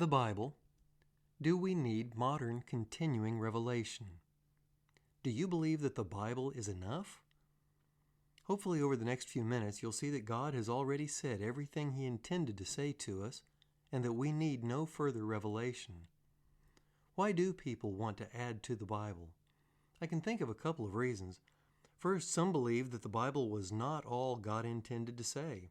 The Bible. Do we need modern continuing revelation? Do you believe that the Bible is enough? Hopefully over the next few minutes you'll see that God has already said everything He intended to say to us and that we need no further revelation. Why do people want to add to the Bible? I can think of a couple of reasons. First, some believe that the Bible was not all God intended to say.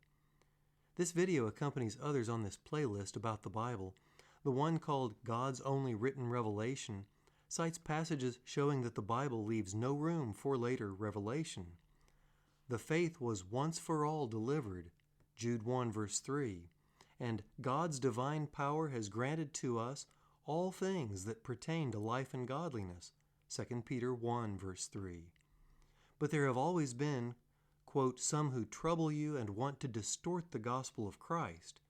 This video accompanies others on this playlist about the Bible. The one called God's Only Written Revelation cites passages showing that the Bible leaves no room for later revelation. The faith was once for all delivered, Jude 1 verse 3, and God's divine power has granted to us all things that pertain to life and godliness, 2 Peter 1 verse 3. But there have always been, quote, some who trouble you and want to distort the gospel of Christ.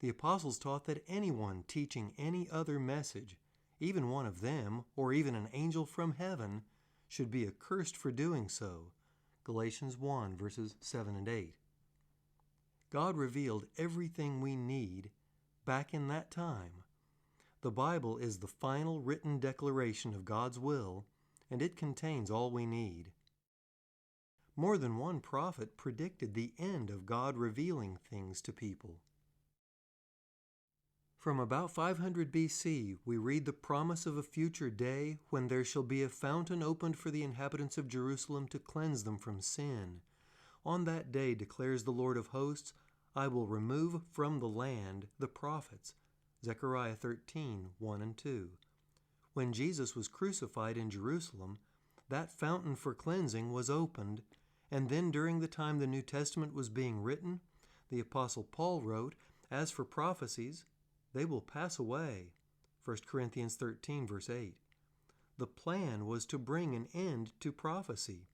The apostles taught that anyone teaching any other message, even one of them, or even an angel from heaven, should be accursed for doing so. Galatians 1 verses 7 and 8. God revealed everything we need back in that time. The Bible is the final written declaration of God's will, and it contains all we need. More than one prophet predicted the end of God revealing things to people. From about 500 BC, we read the promise of a future day when there shall be a fountain opened for the inhabitants of Jerusalem to cleanse them from sin. On that day, declares the Lord of hosts, I will remove from the land the prophets. Zechariah 13, 1 and 2. When Jesus was crucified in Jerusalem, that fountain for cleansing was opened, and then during the time the New Testament was being written, the Apostle Paul wrote, as for prophecies, they will pass away. 1 Corinthians 13, verse 8. The plan was to bring an end to prophecy.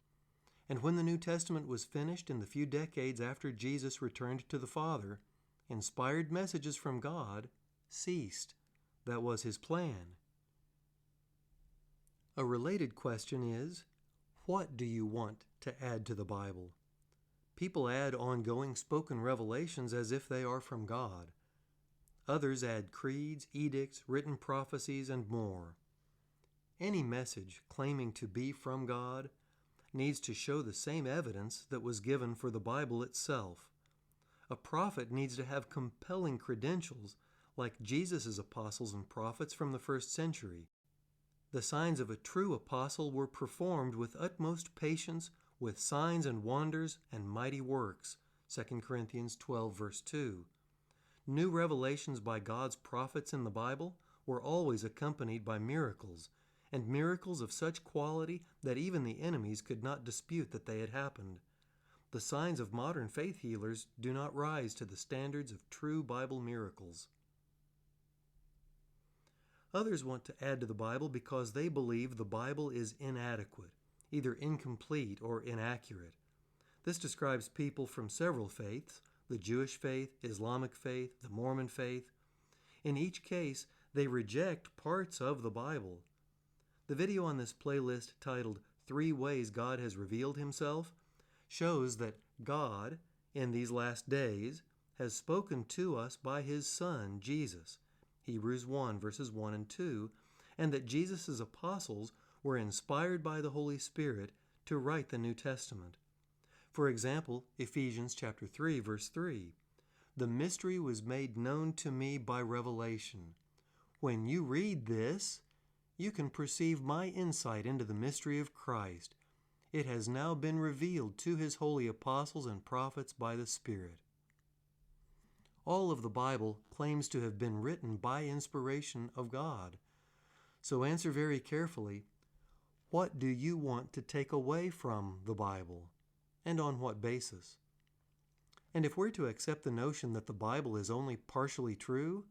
And when the New Testament was finished in the few decades after Jesus returned to the Father, inspired messages from God ceased. That was His plan. A related question is, what do you want to add to the Bible? People add ongoing spoken revelations as if they are from God. Others add creeds, edicts, written prophecies, and more. Any message claiming to be from God needs to show the same evidence that was given for the Bible itself. A prophet needs to have compelling credentials like Jesus' apostles and prophets from the first century. The signs of a true apostle were performed with utmost patience, with signs and wonders and mighty works, 2 Corinthians 12 verse 2. New revelations by God's prophets in the Bible were always accompanied by miracles, and miracles of such quality that even the enemies could not dispute that they had happened. The signs of modern faith healers do not rise to the standards of true Bible miracles. Others want to add to the Bible because they believe the Bible is inadequate, either incomplete or inaccurate. This describes people from several faiths, the Jewish faith, Islamic faith, the Mormon faith. In each case, they reject parts of the Bible. The video on this playlist titled 3 Ways God Has Revealed Himself shows that God, in these last days, has spoken to us by His Son, Jesus. Hebrews 1 verses 1 and 2, and that Jesus' apostles were inspired by the Holy Spirit to write the New Testament. For example, Ephesians chapter 3 verse 3, the mystery was made known to me by revelation. When you read this, you can perceive my insight into the mystery of Christ. It has now been revealed to His holy apostles and prophets by the Spirit. All of the Bible claims to have been written by inspiration of God. So answer very carefully, what do you want to take away from the Bible, and on what basis? And if we're to accept the notion that the Bible is only partially true,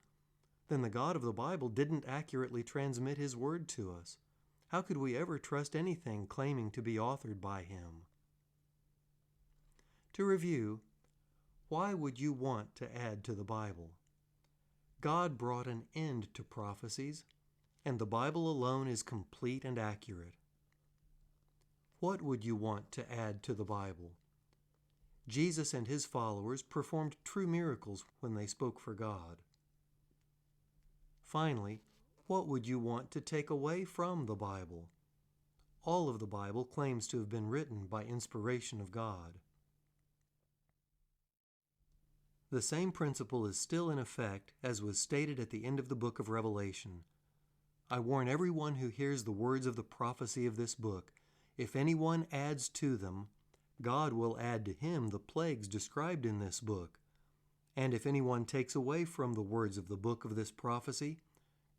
then the God of the Bible didn't accurately transmit His word to us. How could we ever trust anything claiming to be authored by Him? To review, why would you want to add to the Bible? God brought an end to prophecies, and the Bible alone is complete and accurate. What would you want to add to the Bible? Jesus and His followers performed true miracles when they spoke for God. Finally, what would you want to take away from the Bible? All of the Bible claims to have been written by inspiration of God. The same principle is still in effect as was stated at the end of the book of Revelation. I warn everyone who hears the words of the prophecy of this book, if anyone adds to them, God will add to him the plagues described in this book. And if anyone takes away from the words of the book of this prophecy,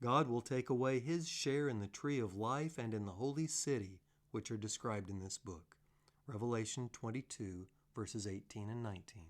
God will take away his share in the tree of life and in the holy city, which are described in this book. Revelation 22, verses 18 and 19.